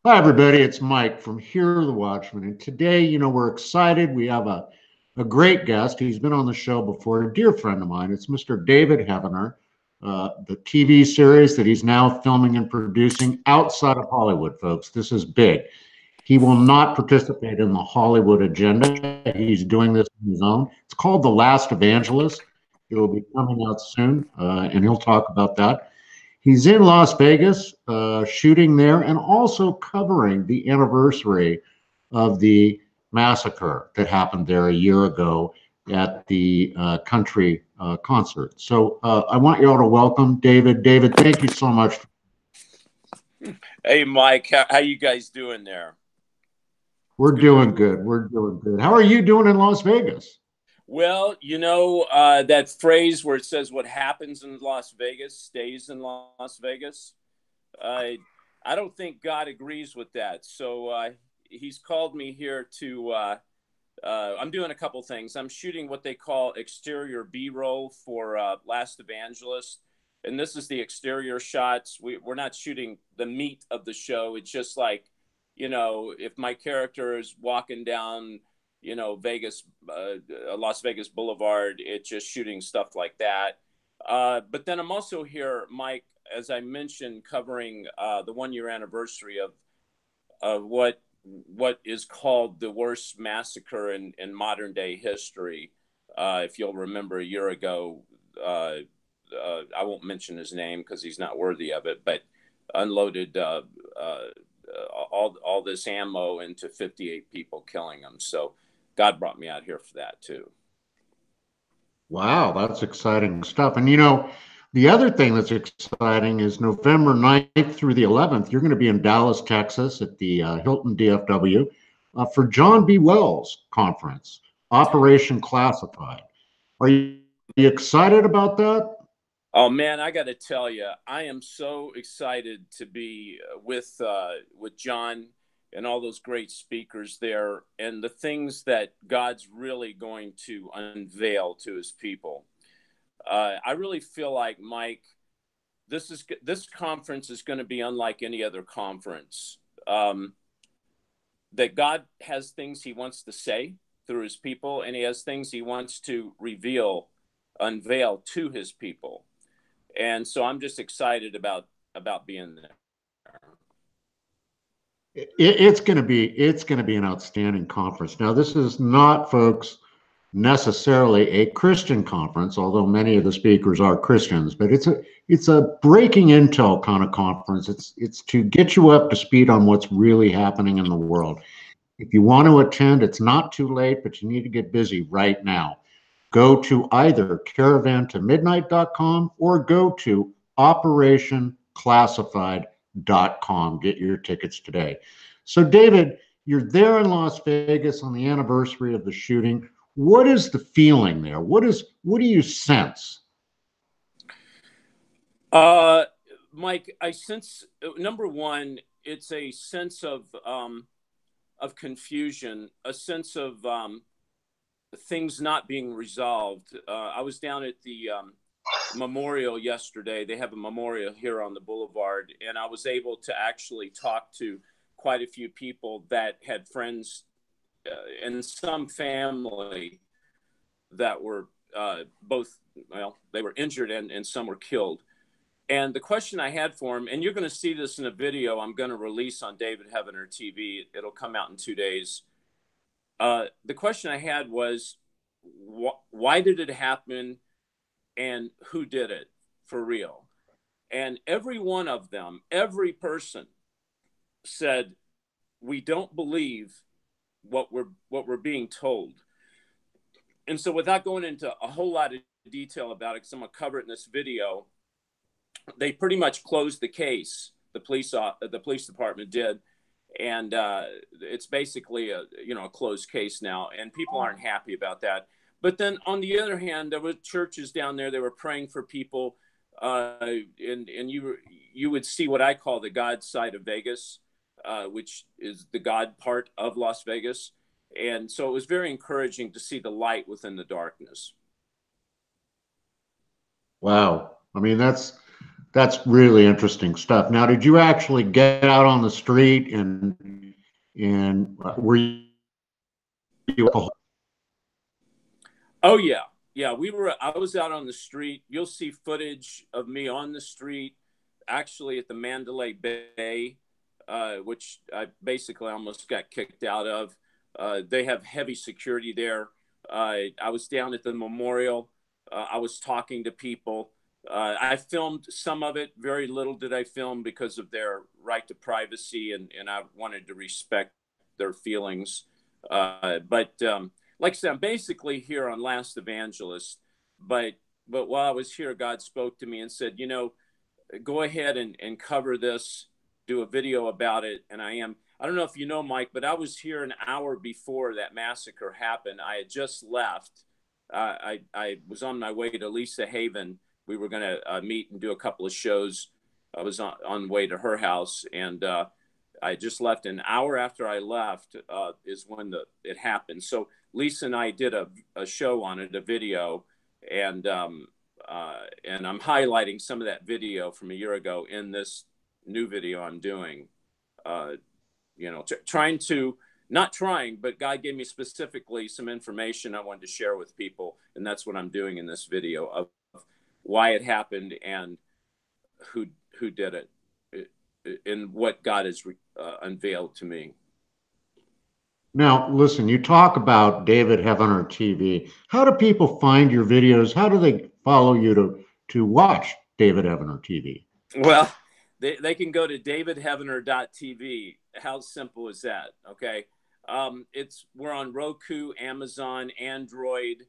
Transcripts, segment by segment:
Hi, everybody. It's Mike from Here, the Watchman. And today, we're excited. We have a great guest. He's been on the show before, a dear friend of mine. It's Mr. David Hevener, the TV series that he's now filming and producing outside of Hollywood, folks. This is big. He will not participate in the Hollywood agenda. He's doing this on his own. It's called The Last Evangelist. It will be coming out soon, and he'll talk about that. He's in Las Vegas, shooting there and also covering the anniversary of the massacre that happened there a year ago at the country concert. So I want you all to welcome David. David, thank you so much. Hey, Mike, how you guys doing there? It's We're good to. doing good. We're doing good. How are you doing in Las Vegas? Well, that phrase where it says what happens in Las Vegas stays in Las Vegas. I I don't think God agrees with that. So he's called me here to. I'm doing a couple things. I'm shooting what they call exterior B-roll for Last Evangelist, and this is the exterior shots. We're not shooting the meat of the show. It's just like, if my character is walking down, Vegas, Las Vegas Boulevard, it's just shooting stuff like that. But then I'm also here, Mike, as I mentioned, covering the 1 year anniversary of what is called the worst massacre in modern day history. If you'll remember, a year ago, I won't mention his name because he's not worthy of it, but unloaded all this ammo into 58 people, killing them. So God brought me out here for that too. Wow, that's exciting stuff. And the other thing that's exciting is November 9th through the 11th, you're going to be in Dallas, Texas at the Hilton DFW for John B. Wells conference, Operation Classified. Are you excited about that? Oh man, I got to tell you, I am so excited to be with John and all those great speakers there, and the things that God's really going to unveil to His people. I really feel like, Mike, this conference is going to be unlike any other conference. That God has things He wants to say through His people, and He has things He wants to unveil to His people. And so I'm just excited about being there. It's going to be an outstanding conference. Now, this is not, folks, necessarily a Christian conference, although many of the speakers are Christians, but it's a breaking intel kind of conference. It's to get you up to speed on what's really happening in the world. If you want to attend, it's not too late, but you need to get busy right now. Go to either caravantomidnight.com or go to operationclassified.com. Get your tickets today. So, David, you're there in Las Vegas on the anniversary of the shooting. What is the feeling there? What do you sense? Uh, Mike, I sense, number one, it's a sense of confusion, a sense of things not being resolved. I was down at the memorial yesterday. They have a memorial here on the boulevard, and I was able to actually talk to quite a few people that had friends and some family that were both, well, they were injured and some were killed. And the question I had for him, and you're going to see this in a video I'm going to release on David Hevener TV. It'll come out in 2 days. The question I had was, why did it happen and who did it for real? And every one of them, every person said, we don't believe what we're being told. And so without going into a whole lot of detail about it, because I'm going to cover it in this video, they pretty much closed the case. The police department did, and it's basically a closed case now, and people aren't happy about that. But then on the other hand, there were churches down there. They were praying for people, and you would see what I call the God side of Vegas, which is the God part of Las Vegas. And so it was very encouraging to see the light within the darkness. Wow. I mean, That's really interesting stuff. Now, did you actually get out on the street and were you? Oh yeah, yeah. We were. I was out on the street. You'll see footage of me on the street, actually at the Mandalay Bay, which I basically almost got kicked out of. They have heavy security there. I was down at the memorial. I was talking to people. I filmed some of it. Very little did I film because of their right to privacy, and I wanted to respect their feelings. But like I said, I'm basically here on Last Evangelist, but while I was here, God spoke to me and said, go ahead and cover this, do a video about it. And I don't know if you know, Mike, but I was here an hour before that massacre happened. I had just left. I was on my way to Lisa Haven. We were going to meet and do a couple of shows. I was on the way to her house, and I just left. An hour after I left is when it happened. So Lisa and I did a show on it, a video, and I'm highlighting some of that video from a year ago in this new video I'm doing. Not trying, but God gave me specifically some information I wanted to share with people, and that's what I'm doing in this video of why it happened and who did it, and what God has unveiled to me. Now, listen, you talk about David Hevener TV. How do people find your videos? How do they follow you to watch David Hevener TV? Well, they can go to davidhevener.tv. How simple is that? Okay. We're on Roku, Amazon, Android,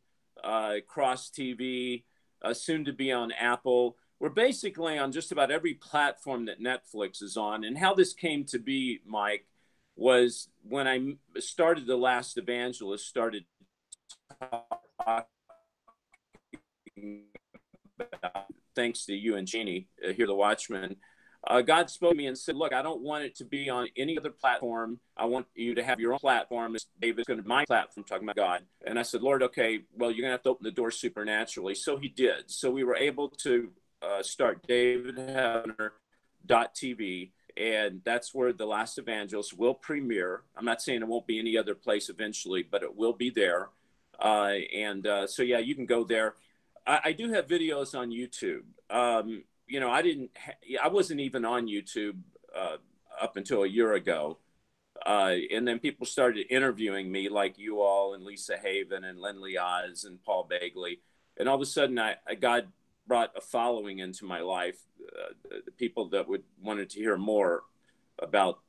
Cross TV, soon to be on Apple. We're basically on just about every platform that Netflix is on. And how this came to be, Mike, was when I started The Last Evangelist, started talking about, thanks to you and Jeannie, here, the Watchmen. God spoke to me and said, look, I don't want it to be on any other platform. I want you to have your own platform. David's going to be my platform, talking about God. And I said, Lord, okay, well, you're going to have to open the door supernaturally. So he did. So we were able to start davidhevener.tv. And that's where The Last Evangelist will premiere. I'm not saying it won't be any other place eventually, but it will be there. So, yeah, you can go there. I do have videos on YouTube. I wasn't even on YouTube up until a year ago. And then people started interviewing me, like you all and Lisa Haven and Lindley Oz and Paul Bagley. And all of a sudden, God brought a following into my life, the people that wanted to hear more about,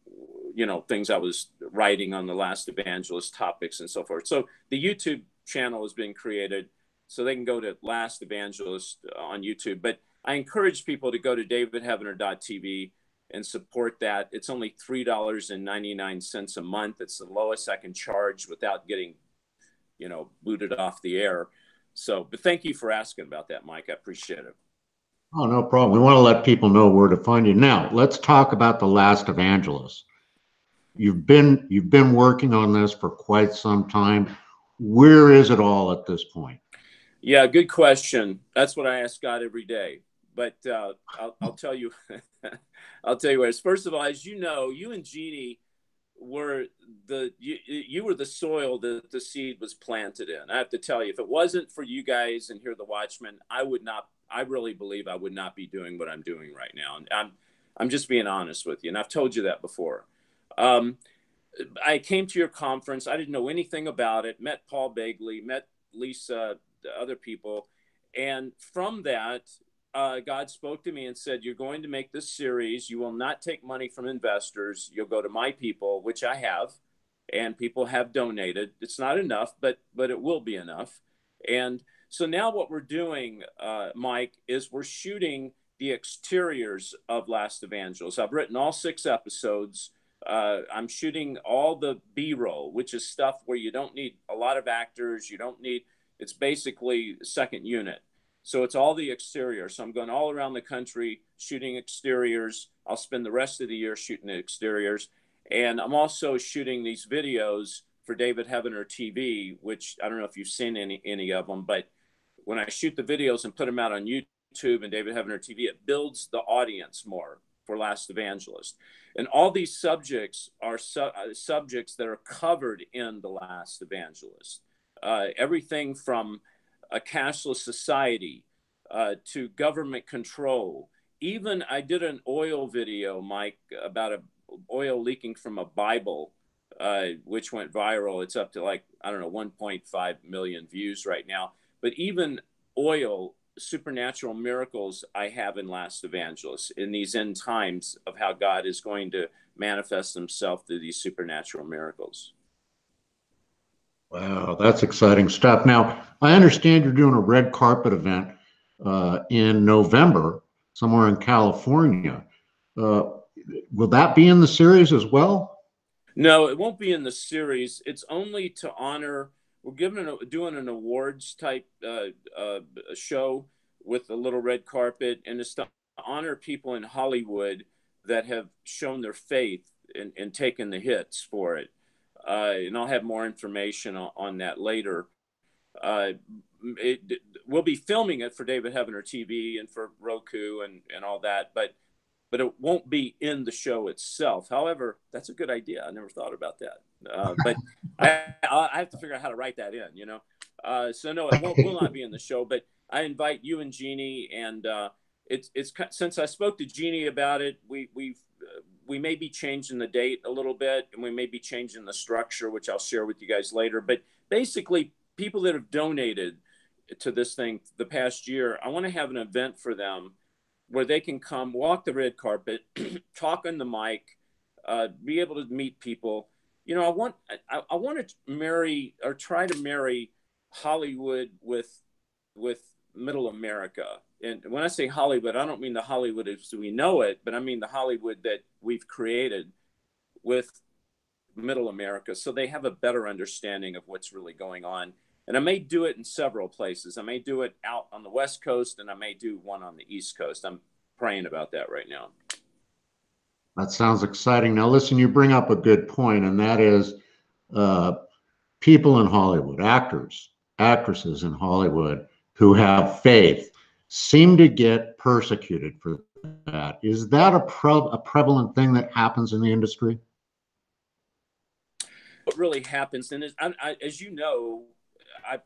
things I was writing on The Last Evangelist, topics and so forth. So the YouTube channel has been created, so they can go to Last Evangelist on YouTube. But I encourage people to go to davidhevener.tv and support that. It's only $3.99 a month. It's the lowest I can charge without getting, booted off the air. So, but thank you for asking about that, Mike. I appreciate it. Oh, no problem. We want to let people know where to find you. Now, let's talk about The Last Evangelist. You've been working on this for quite some time. Where is it all at this point? Yeah, good question. That's what I ask God every day. But I'll tell you, I'll tell you where. First of all, as you know, you and Jeannie were you were the soil that the seed was planted in. I have to tell you, if it wasn't for you guys and here, the Watchmen, I really believe I would not be doing what I'm doing right now. And I'm just being honest with you. And I've told you that before. I came to your conference. I didn't know anything about it. Met Paul Bagley, met Lisa, the other people. And from that, God spoke to me and said, you're going to make this series. You will not take money from investors. You'll go to my people, which I have, and people have donated. It's not enough, but it will be enough. And so now what we're doing, Mike, is we're shooting the exteriors of Last Evangelist. I've written all 6 episodes. I'm shooting all the B-roll, which is stuff where you don't need a lot of actors. It's basically second unit. So it's all the exterior. So I'm going all around the country shooting exteriors. I'll spend the rest of the year shooting the exteriors. And I'm also shooting these videos for David Hevener TV, which I don't know if you've seen any of them, but when I shoot the videos and put them out on YouTube, YouTube and David Hevener TV, it builds the audience more for Last Evangelist. And all these subjects are subjects that are covered in the Last Evangelist. Everything from a cashless society to government control. Even I did an oil video, Mike, about oil leaking from a Bible, which went viral. It's up to like, I don't know, 1.5 million views right now. But even oil, supernatural miracles I have in Last Evangelist in these end times of how God is going to manifest himself through these supernatural miracles. Wow, that's exciting stuff. Now, I understand you're doing a red carpet event in November somewhere in California. Uh, will that be in the series as well? No, it won't be in the series. It's only to honor. We're doing an awards type show with a little red carpet, and it's to honor people in Hollywood that have shown their faith and taken the hits for it. And I'll have more information on that later. We'll be filming it for David Hevener TV and for Roku and all that, but it won't be in the show itself. However, that's a good idea. I never thought about that. But I have to figure out how to write that in, you know? So no, it will not be in the show, but I invite you and Jeannie, and it's since I spoke to Jeannie about it, we may be changing the date a little bit, and we may be changing the structure, which I'll share with you guys later. But basically, people that have donated to this thing the past year, I want to have an event for them where they can come walk the red carpet, talk on the mic, be able to meet people. You know, I want to marry or try to marry Hollywood with middle America. And when I say Hollywood, I don't mean the Hollywood as we know it, but I mean the Hollywood that we've created with middle America, so they have a better understanding of what's really going on. And I may do it in several places. I may do it out on the West Coast, and I may do one on the East Coast. I'm praying about that right now. That sounds exciting. Now, listen, you bring up a good point, and that is people in Hollywood, actors, actresses in Hollywood who have faith seem to get persecuted for that. Is that a prevalent thing that happens in the industry? What really happens, and as you know,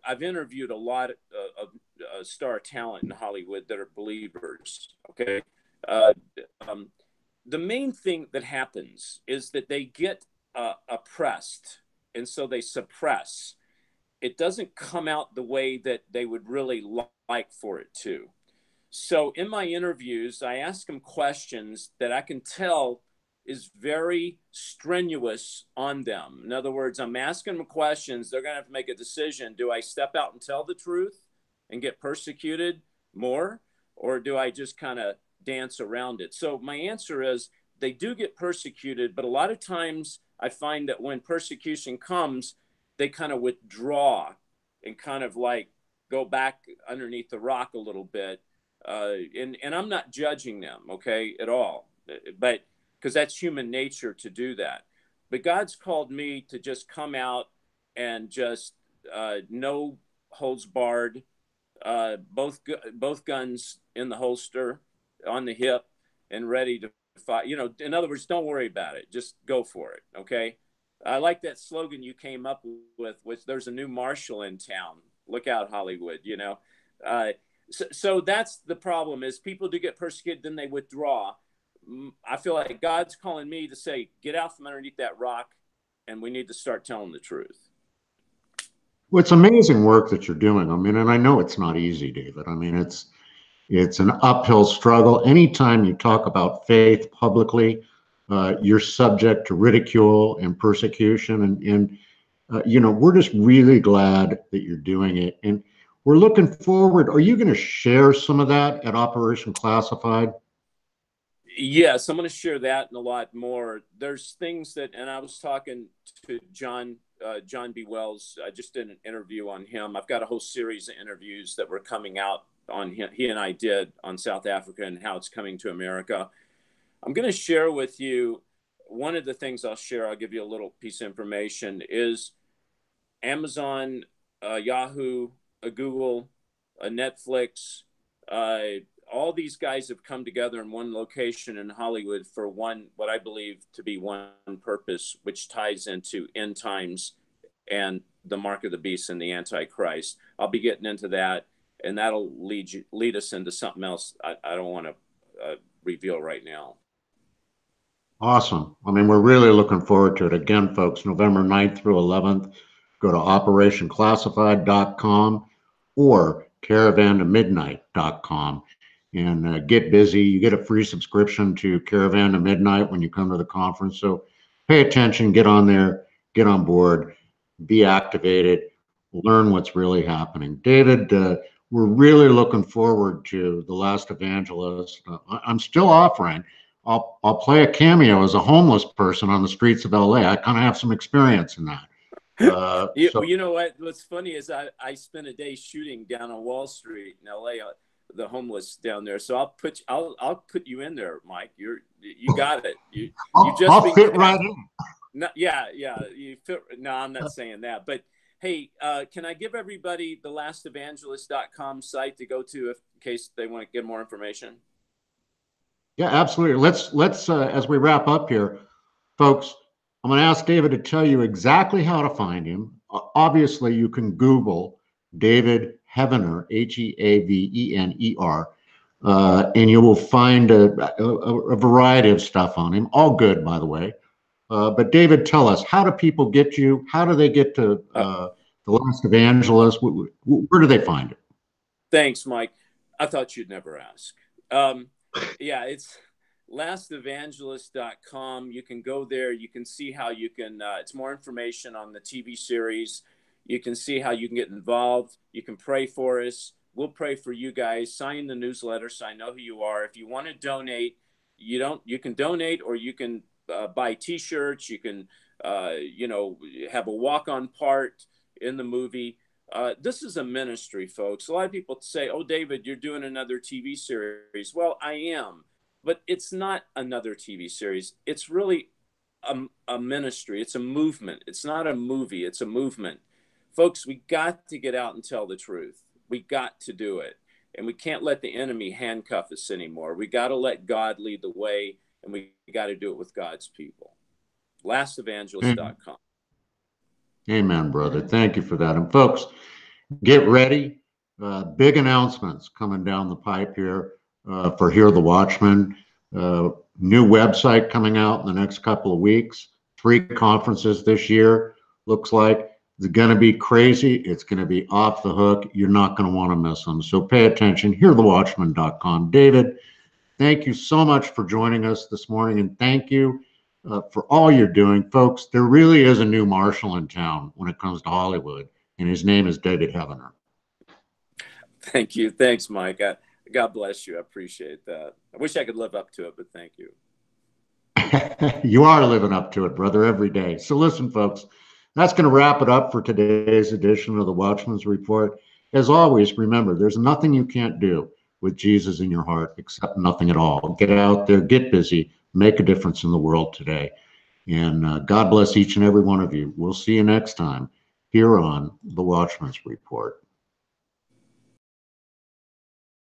I've interviewed a lot of star talent in Hollywood that are believers. Okay, the main thing that happens is that they get oppressed, and so they suppress. It doesn't come out the way that they would really like for it to. So in my interviews, I ask them questions that I can tell is very strenuous on them. In other words, I'm asking them questions. They're going to have to make a decision. Do I step out and tell the truth and get persecuted more? Or do I just kind of dance around it? So my answer is they do get persecuted, but a lot of times I find that when persecution comes, they kind of withdraw and kind of like go back underneath the rock a little bit. And I'm not judging them, okay, at all. But because that's human nature to do that. But God's called me to just come out and just no holds barred, both guns in the holster, on the hip, and ready to fight. You know, in other words, don't worry about it. Just go for it, okay? I like that slogan you came up with, which there's a new marshal in town. Look out, Hollywood, you know? So that's the problem is people do get persecuted, then they withdraw. I feel like God's calling me to say, get out from underneath that rock, and we need to start telling the truth. Well, it's amazing work that you're doing. I mean, and I know it's not easy, David. I mean, it's an uphill struggle. Anytime you talk about faith publicly, you're subject to ridicule and persecution. And you know, we're just really glad that you're doing it. And we're looking forward. Are you going to share some of that at Operation Classified? Yes, I'm going to share that and a lot more. There's things that, and I was talking to John B. Wells. I just did an interview on him. I've got a whole series of interviews that were coming out on him. He and I did on South Africa and how it's coming to America. I'm going to share with you one of the things I'll share. I'll give you a little piece of information is Amazon, Yahoo, Google, Netflix, all these guys have come together in one location in Hollywood for one, what I believe to be one purpose, which ties into end times and the mark of the beast and the Antichrist. I'll be getting into that, and that'll lead us into something else I don't want to reveal right now. Awesome. I mean, we're really looking forward to it. Again, folks, November 9th through 11th, go to operationclassified.com or caravantomidnight.com and get busy. You get a free subscription to Caravan to Midnight when you come to the conference. So pay attention, get on there, get on board, be activated, learn what's really happening. David, we're really looking forward to The Last Evangelist. I'm still offering. I'll play a cameo as a homeless person on the streets of LA. I kind of have some experience in that. You know what? What's funny is I spent a day shooting down on Wall Street in LA, the homeless down there. So I'll put you in there, Mike. You got it. I'll fit right in. No, yeah, you fit. No, I'm not saying that. But hey, can I give everybody the lastevangelist.com site to go to in case they want to get more information? Yeah, absolutely. Let's as we wrap up here, folks, I'm going to ask David to tell you exactly how to find him. Obviously, you can Google David Hevener, Hevener, and you will find a variety of stuff on him. All good, by the way. But David, tell us, how do people get you? How do they get to The Last Evangelist? Where do they find it? Thanks, Mike. I thought you'd never ask. Yeah, it's lastevangelist.com. You can go there. You can see how you can, it's more information on the TV series. You can see how you can get involved. You can pray for us. We'll pray for you guys. Sign the newsletter so I know who you are. If you want to donate, you can donate, or you can buy T-shirts. You can, have a walk-on part in the movie. This is a ministry, folks. A lot of people say, "Oh, David, you're doing another TV series." Well, I am, but it's not another TV series. It's really a ministry. It's a movement. It's not a movie. It's a movement. Folks, we got to get out and tell the truth. We got to do it. And we can't let the enemy handcuff us anymore. We got to let God lead the way, and we got to do it with God's people. lastevangelist.com. Amen, brother. Thank you for that. And folks, get ready. Big announcements coming down the pipe here for Hear the Watchmen. New website coming out in the next couple of weeks. 3 conferences this year. Looks like it's going to be crazy. It's going to be off the hook. You're not going to want to miss them. So pay attention. HearTheWatchman.com. David, thank you so much for joining us this morning, and thank you for all you're doing. Folks, there really is a new marshal in town when it comes to Hollywood, and his name is David Hevener. Thank you. Thanks, Mike. God bless you. I appreciate that. I wish I could live up to it, but thank you. You are living up to it, brother, every day. So listen, folks, that's going to wrap it up for today's edition of the Watchman's Report. As always, remember, there's nothing you can't do with Jesus in your heart, except nothing at all. Get out there, get busy, make a difference in the world today. And God bless each and every one of you. We'll see you next time here on the Watchman's Report.